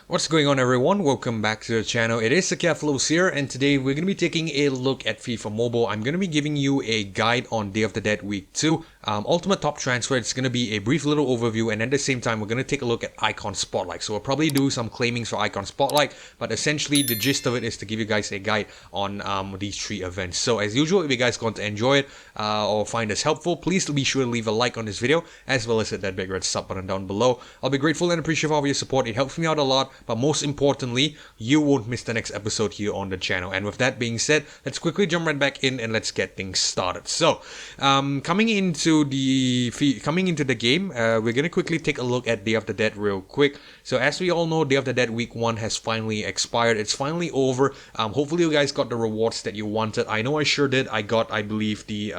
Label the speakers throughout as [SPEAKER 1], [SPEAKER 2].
[SPEAKER 1] What's going on, everyone? Welcome back to the channel. It is Sakaflos here, and today we're going to be taking a look at FIFA Mobile. I'm going to be giving you a guide on Day of the Dead Week 2, Ultimate Top Transfer. It's going to be a brief little overview, and at the same time, we're going to take a look at Icon Spotlight. So we'll probably do some claimings for Icon Spotlight, but essentially the gist of it is to give you guys a guide on these three events. So as usual, if you guys want to enjoy it or find this helpful, please be sure to leave a like on this video, as well as hit that big red sub button down below. I'll be grateful and appreciative of your support. It helps me out a lot. But most importantly, you won't miss the next episode here on the channel. And with that being said, let's quickly jump right back in and let's get things started. So, coming into the game, we're gonna quickly take a look at Day of the Dead real quick. So, as we all know, Day of the Dead Week 1 has finally expired. It's finally over. Hopefully, you guys got the rewards that you wanted. I know I sure did. I got, I believe, the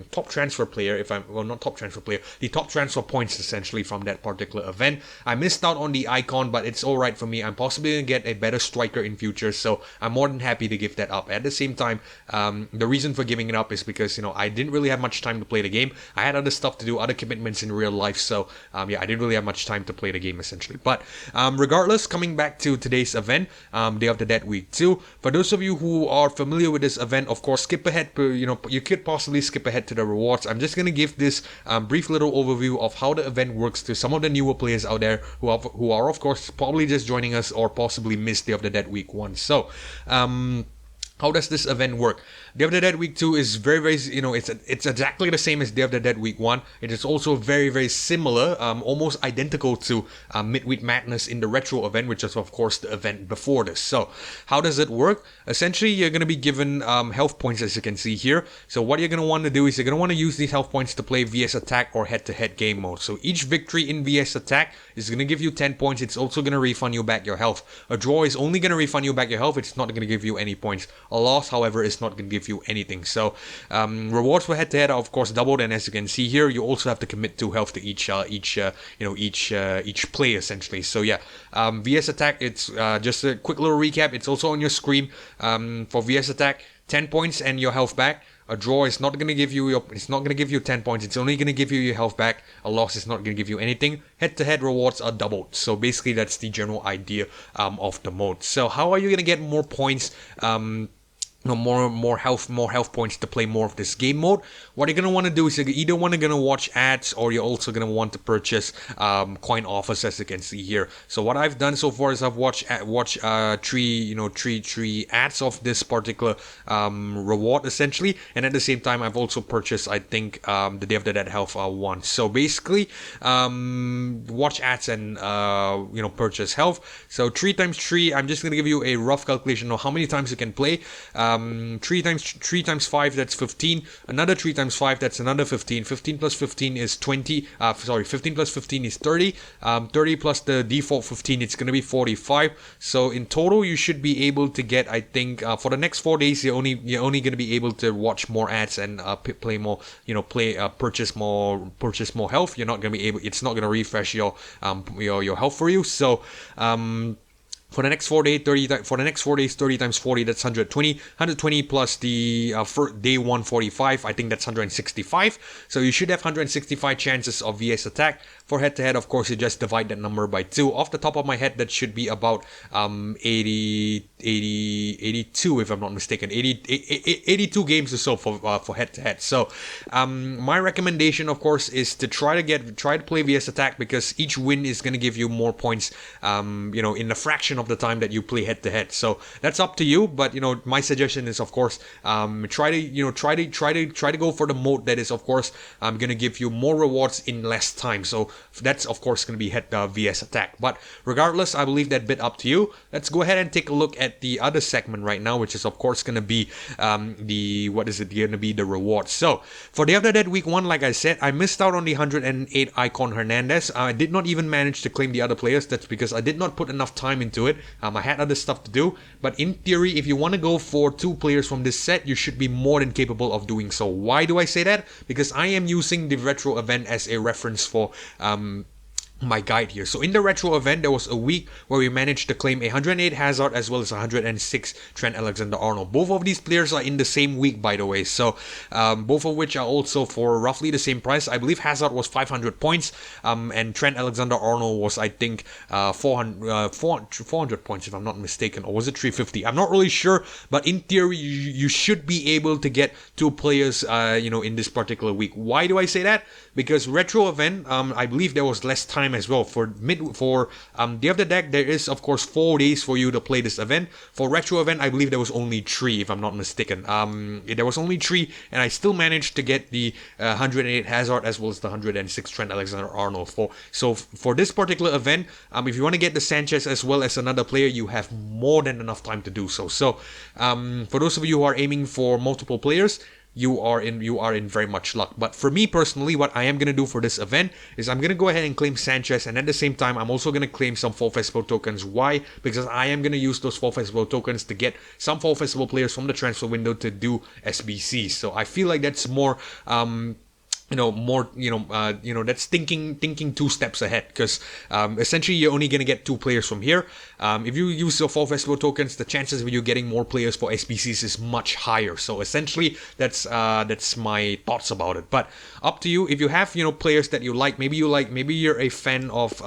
[SPEAKER 1] top transfer player. Not top transfer player, the top transfer points essentially from that particular event. I missed out on the icon, but it's alright for me. I'm possibly going to get a better striker in future, so I'm more than happy to give that up. At the same time, the reason for giving it up is because, I didn't really have much time to play the game. I had other stuff to do, other commitments in real life, so yeah, I didn't really have much time to play the game essentially. But regardless, coming back to today's event, Day of the Dead Week 2, for those of you who are familiar with this event, of course, skip ahead, you could possibly skip ahead to the rewards. I'm just going to give this brief little overview of how the event works to some of the newer players out there who are of course probably just joining us or possibly missed Day of the Dead Week 1. So, how does this event work? Day of the Dead Week 2 is very, it's exactly the same as Day of the Dead Week 1. It is also very similar, almost identical to Midweek Madness in the Retro event, which is of course the event before this. So, how does it work? Essentially, you're going to be given health points, as you can see here. So, what you're going to want to do is you're going to want to use these health points to play VS Attack or head-to-head game mode. So, each victory in VS Attack is going to give you 10 points. It's also going to refund you back your health. A draw is only going to refund you back your health. It's not going to give you any points. A loss, however, is not going to give you anything. So rewards for head-to-head are of course doubled, and as you can see here, you also have to commit 2 health to each play essentially. So yeah, VS Attack, it's just a quick little recap. It's also on your screen. For VS Attack, 10 points and your health back. A draw is not going to give you 10 points. It's only going to give you your health back. A loss is not going to give you anything. Head-to-head rewards are doubled. So basically, that's the general idea of the mode. So how are you going to get more points? More health points to play more of this game mode. What you're gonna want to do is you're either gonna watch ads, or you're also gonna want to purchase coin offers, as you can see here. So what I've done so far is I've watched three ads of this particular reward essentially, and at the same time I've also purchased, I think, the Day of the Dead health one. So basically, watch ads and purchase health. So 3 times 3, I'm just gonna give you a rough calculation of how many times you can play. 3 times 5, that's 15. Another 3 times 5, that's another 15. 15 plus 15 is 20. 15 plus 15 is 30. 30 plus the default 15, it's going to be 45. So in total, you should be able to get, I think, for the next 4 days, you're only going to be able to watch more ads and play more, purchase more health. You're not going to be able. It's not going to refresh your health for you. So, for the next 4 days, 30 times 40, that's 120. 120 plus the day 145, I think that's 165. So you should have 165 chances of VS Attack. For head-to-head, of course, you just divide that number by 2. Off the top of my head, that should be about 82, if I'm not mistaken. 82 games or so for head-to-head. So my recommendation, of course, is to try to play VS Attack, because each win is going to give you more points, in a fraction of the time that you play head-to-head. So that's up to you, but my suggestion is, of course, try to go for the mode that is, of course, going to give you more rewards in less time. So that's, of course, going to be VS Attack. But regardless, I believe that bit up to you. Let's go ahead and take a look at the other segment right now, which is, of course, going to be the rewards. So for Day of the Dead Week 1, like I said, I missed out on the 108 Icon Hernandez. I did not even manage to claim the other players. That's because I did not put enough time into it. I had other stuff to do. But in theory, if you want to go for 2 players from this set, you should be more than capable of doing so. Why do I say that? Because I am using the Retro event as a reference for my guide here. So in the retro event, there was a week where we managed to claim 108 Hazard as well as 106 Trent Alexander-Arnold. Both of these players are in the same week, by the way. So both of which are also for roughly the same price. I believe Hazard was 500 points, and Trent Alexander-Arnold was, I think, 400 points, if I'm not mistaken, or was it 350? I'm not really sure, but in theory, you should be able to get two players, in this particular week. Why do I say that? Because retro event, I believe there was less time as well. For Day of the Deck, there is of course 4 days for you to play this event. For retro event, I believe there was only 3, if I'm not mistaken. There was only 3, and I still managed to get the 108 Hazard as well as the 106 Trent Alexander-Arnold. For this particular event, if you want to get the Sanchez as well as another player, you have more than enough time to do so. So for those of you who are aiming for multiple players, you are in very much luck. But for me personally, what I am going to do for this event is I'm going to go ahead and claim Sanchez, and at the same time I'm also going to claim some Fall Festival tokens. Why? Because I am going to use those Fall Festival tokens to get some Fall Festival players from the transfer window to do SBCs. So I feel like that's more that's thinking 2 steps ahead, because essentially you're only going to get 2 players from here. If you use your Fall Festival tokens, the chances of you getting more players for SBCs is much higher. So essentially that's my thoughts about it. But up to you. If you have players that you like, maybe you're a fan of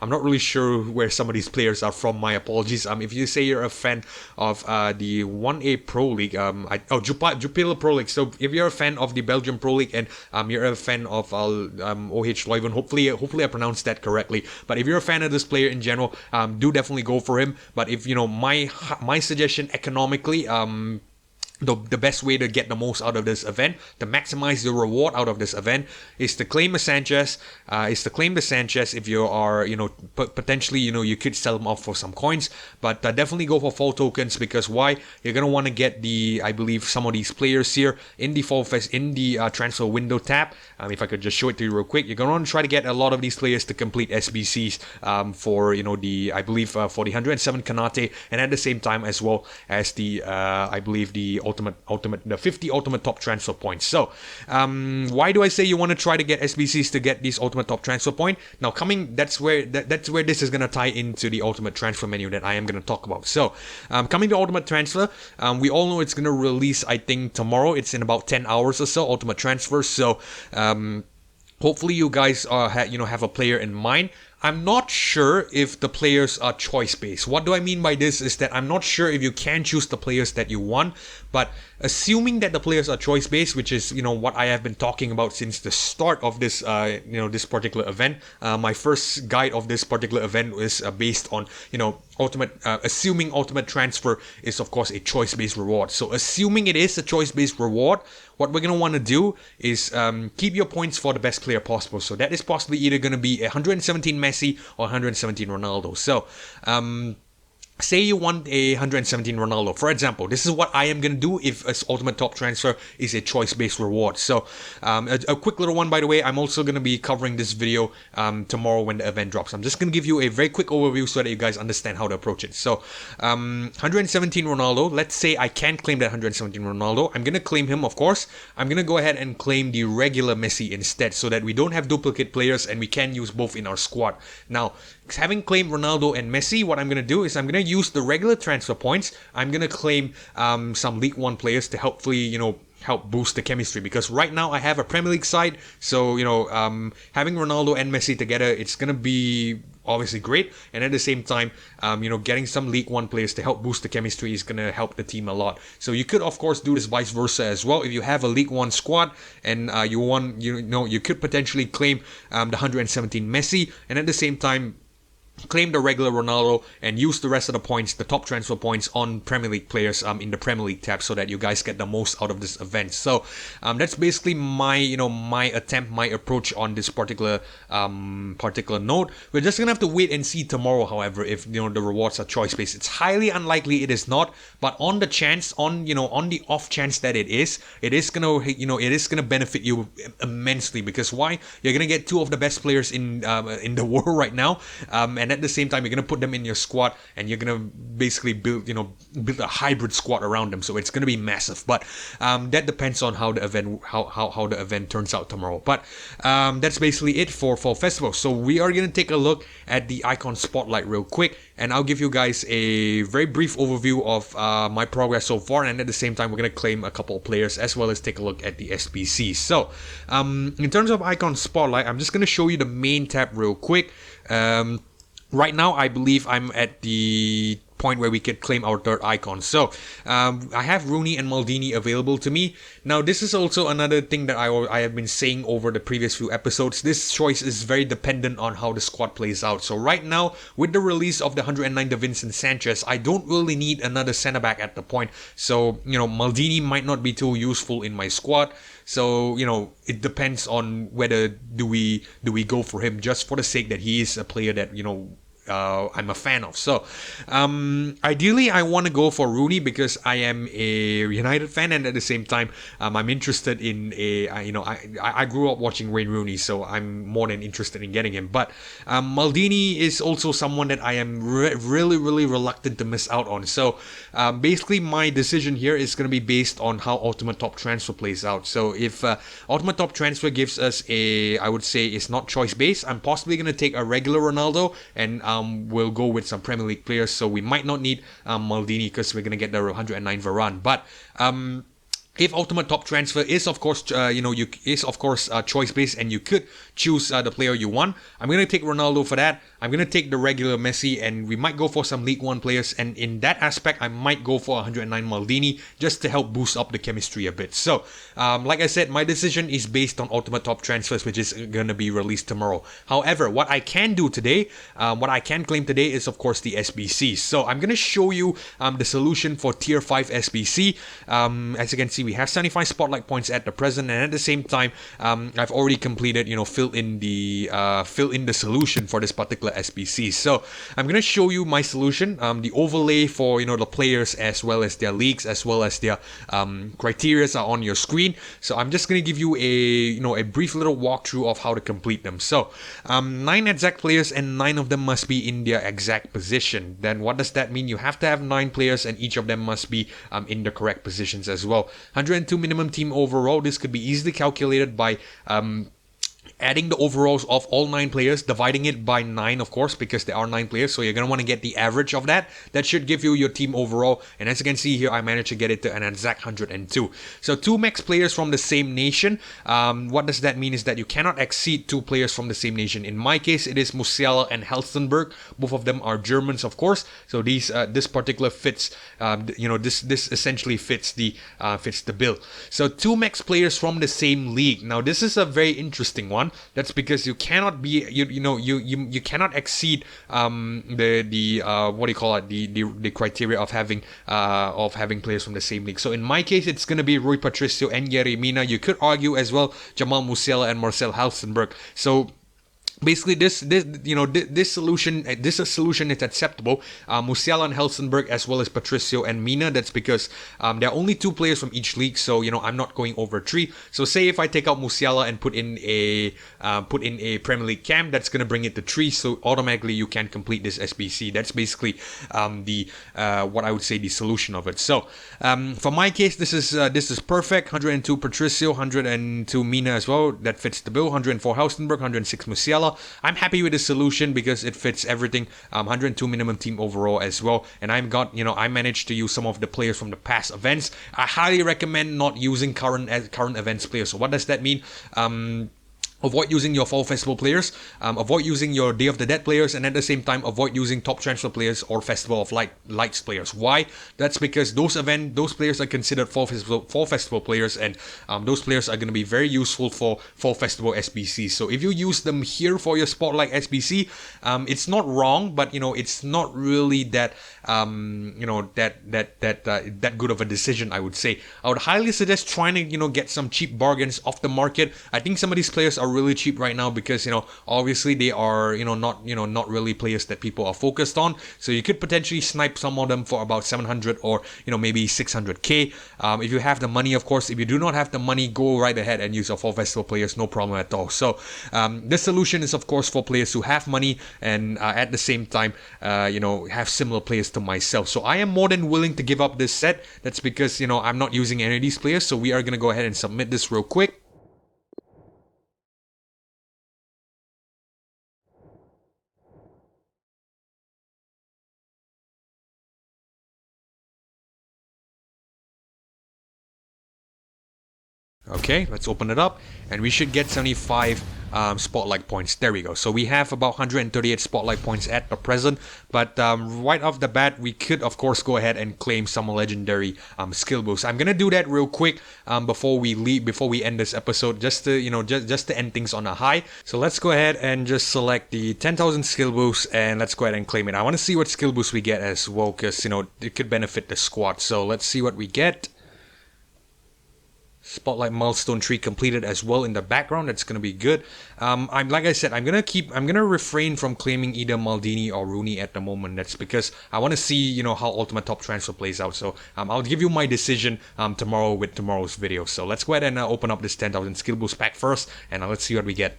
[SPEAKER 1] I'm not really sure where some of these players are from, my apologies. If you say you're a fan of the 1A Pro League, Jupiler Pro League. So if you're a fan of the Belgium Pro League, and you're a fan of OH Leuven, hopefully I pronounced that correctly. But if you're a fan of this player in general, do definitely go for him. But if my suggestion economically, the best way to get the most out of this event, to maximize the reward out of this event, is to claim a Sanchez. If you are, potentially, you could sell them off for some coins, but definitely go for fall tokens, because why? You're gonna want to get I believe some of these players here in the transfer window tab. If I could just show it to you real quick, you're gonna want to try to get a lot of these players to complete SBCs for I believe for the 107 Kanate, and at the same time as well as the I believe the 50 ultimate top transfer points. So why do I say you want to try to get SBCs to get these ultimate top transfer point? Now that's where this is going to tie into the ultimate transfer menu that I am going to talk about. So coming to ultimate transfer, we all know it's going to release, I think, tomorrow. It's in about 10 hours or so, ultimate transfer. So hopefully you guys have a player in mind. I'm not sure if the players are choice-based. What do I mean by this is that I'm not sure if you can choose the players that you want, but assuming that the players are choice-based, which is, what I have been talking about since the start of this, this particular event. My first guide of this particular event is based on, assuming ultimate transfer is, of course, a choice-based reward. So assuming it is a choice-based reward, what we're going to want to do is keep your points for the best player possible. So that is possibly either going to be 117 Messi or 117 Ronaldo. So say you want a 117 Ronaldo, for example. This is what I am going to do if an ultimate top transfer is a choice-based reward. So a quick little one, by the way, I'm also going to be covering this video tomorrow when the event drops. I'm just going to give you a very quick overview so that you guys understand how to approach it. So 117 Ronaldo, let's say I can claim that 117 Ronaldo. I'm going to claim him, of course. I'm going to go ahead and claim the regular Messi instead, so that we don't have duplicate players and we can use both in our squad. Now, having claimed Ronaldo and Messi, what I'm going to do is I'm going to use the regular transfer points. I'm going to claim some League One players to hopefully, help boost the chemistry, because right now I have a Premier League side, so having Ronaldo and Messi together, it's going to be obviously great, and at the same time getting some League One players to help boost the chemistry is going to help the team a lot. So you could of course do this vice versa as well. If you have a League One squad and you could potentially claim the 117 Messi, and at the same time claim the regular Ronaldo and use the rest of the points, the top transfer points, on Premier League players in the Premier League tab, so that you guys get the most out of this event. So that's basically my my approach on this particular note. We're just gonna have to wait and see tomorrow, however, if the rewards are choice based. It's highly unlikely it is not, but on the chance, on the off chance that it is gonna benefit you immensely, because why? You're gonna get two of the best players in the world right now, and and at the same time you're going to put them in your squad, and you're going to basically build a hybrid squad around them. So it's going to be massive, but that depends on how the event turns out tomorrow. But that's basically it for Fall Festival. So we are going to take a look at the icon spotlight real quick, and I'll give you guys a very brief overview of my progress so far, and at the same time we're going to claim a couple of players as well as take a look at the SBC. So in terms of icon spotlight, I'm just going to show you the main tab real quick. Right now I believe I'm at the point where we could claim our third icon. So I have Rooney and Maldini available to me. Now this is also another thing that I have been saying over the previous few episodes. This choice is very dependent on how the squad plays out. So right now, with the release of the 109 Davinson Sanchez, I don't really need another centre back at the point. So Maldini might not be too useful in my squad. So it depends on whether do we go for him just for the sake that he is a player that I'm a fan of. So ideally I want to go for Rooney because I am a United fan, and at the same time I'm interested in I grew up watching Wayne Rooney, so I'm more than interested in getting him. But Maldini is also someone that I am really reluctant to miss out on. So basically my decision here is going to be based on how Ultimate Top Transfer plays out. So if Ultimate Top Transfer gives us I would say it's not choice based, I'm possibly going to take a regular Ronaldo, and we'll go with some Premier League players. So we might not need Maldini because we're going to get the 109 Varane. But if Ultimate Top Transfer is of course choice based, and you could choose the player you want, I'm going to take Ronaldo for that. I'm going to take the regular Messi, and we might go for some League One players, and in that aspect I might go for 109 Maldini just to help boost up the chemistry a bit. So like I said, my decision is based on Ultimate Top Transfers, which is going to be released tomorrow. However, what I can do today, what I can claim today is of course the SBC. So I'm going to show you the solution for Tier 5 SBC. As you can see, we have 75 spotlight points at the present, and at the same time I've already completed fill in the solution for this particular SBC. So I'm going to show you my solution, the overlay for the players as well as their leagues as well as their criteria are on your screen. So I'm just going to give you a brief little walkthrough of how to complete them. So 9 exact players, and 9 of them must be in their exact position. Then what does that mean? You have to have 9 players, and each of them must be in the correct positions as well. 102 minimum team overall. This could be easily calculated by adding the overalls of all 9 players, dividing it by 9, of course, because there are 9 players, so you're going to want to get the average of that. That should give you your team overall, and as you can see here, I managed to get it to an exact 102. So 2 max players from the same nation. What does that mean is that you cannot exceed 2 players from the same nation. In my case, it is Musiala and Helsingborg. Both of them are Germans, of course, so this particular fits, this essentially fits the bill. So 2 max players from the same league. Now this is a very interesting one. That's because you cannot be you cannot exceed the criteria of having players from the same league. So in my case, it's going to be Rui Patricio and Yerry Mina. You could argue as well Jamal Musiala and Marcel Helsingborg. So basically, this solution is acceptable. Musiala and Helsingborg as well as Patricio and Mina. That's because there are only 2 players from each league, so I'm not going over 3. So say if I take out Musiala and put in a Premier League cam, that's gonna bring it to 3. So automatically you can complete this SBC. That's basically what I would say the solution of it. So for my case, this is perfect. 102 Patricio, 102 Mina as well. That fits the bill. 104 Helsingborg, 106 Musiala. I'm happy with the solution because it fits everything. 102 minimum team overall as well, and I managed to use some of the players from the past events. I highly recommend not using current events players. So what does that mean? Avoid using your Fall Festival players, avoid using your Day of the Dead players, and at the same time avoid using Top Transfer players or Festival of Lights players. Why? That's because those players are considered Fall Festival players, and those players are going to be very useful for Fall Festival SBC. So if you use them here for your Spotlight SBC, it's not wrong, but it's not really that that good of a decision, I would say. I would highly suggest trying to get some cheap bargains off the market. I think some of these players are really cheap right now because, obviously they are, not really players that people are focused on. So you could potentially snipe some of them for about 700 or, maybe 600k. If you have the money, of course. If you do not have the money, go right ahead and use your 4 festival players, no problem at all. So this solution is, of course, for players who have money and at the same time, have similar players to myself. So I am more than willing to give up this set. That's because, I'm not using any of these players. So we are going to go ahead and submit this real quick. Okay, let's open it up and we should get 75 spotlight points. There we go. So we have about 138 spotlight points at the present, but right off the bat we could of course go ahead and claim some legendary skill boosts. I'm gonna do that real quick before we end this episode, just to just to end things on a high. So let's go ahead and just select the 10,000 skill boosts and let's go ahead and claim it. I want to see what skill boosts we get as well, because it could benefit the squad. So let's see what we get. Spotlight milestone tree completed as well in the background. That's gonna be good. Like I said, I'm gonna refrain from claiming either Maldini or Rooney at the moment. That's because I want to see how Ultimate Top Transfer plays out. So I'll give you my decision tomorrow with tomorrow's video. So let's go ahead and open up this 10,000 skill boost pack first, and let's see what we get.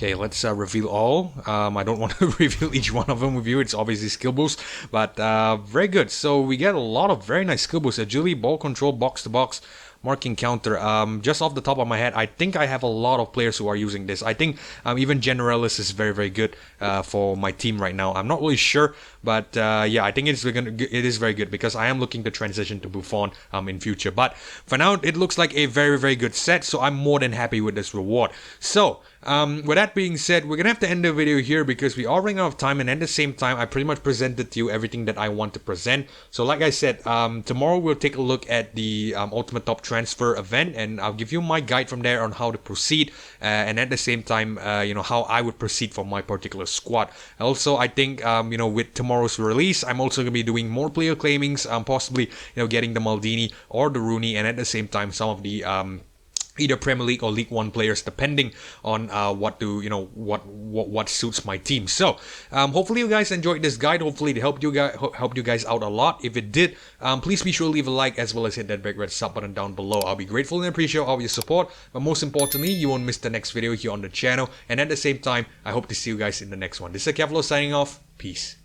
[SPEAKER 1] Okay, let's reveal all. I don't want to reveal each one of them with you. It's obviously skill boost, but very good. So we get a lot of very nice skill boosts. Agility, ball control, box to box, marking counter. Just off the top of my head, I think I have a lot of players who are using this. I think even Generalis is very, very good for my team right now. I'm not really sure, but yeah, I think it is very good because I am looking to transition to Buffon in future. But for now, it looks like a very, very good set, so I'm more than happy with this reward. So with that being said, we're gonna have to end the video here because we are running out of time, and at the same time I pretty much presented to you everything that I want to present. So like I said, tomorrow we'll take a look at the Ultimate Top Transfer event, and I'll give you my guide from there on how to proceed, and at the same time how I would proceed for my particular squad. Also, I think with tomorrow's release, I'm also gonna be doing more player claimings, possibly getting the Maldini or the Rooney, and at the same time some of the either Premier League or League One players, depending on what suits my team. So hopefully you guys enjoyed this guide. Hopefully it helped you guys out a lot. If it did, please be sure to leave a like as well as hit that big red sub button down below. I'll be grateful and appreciate all of your support. But most importantly, you won't miss the next video here on the channel. And at the same time, I hope to see you guys in the next one. This is Kevlo signing off. Peace.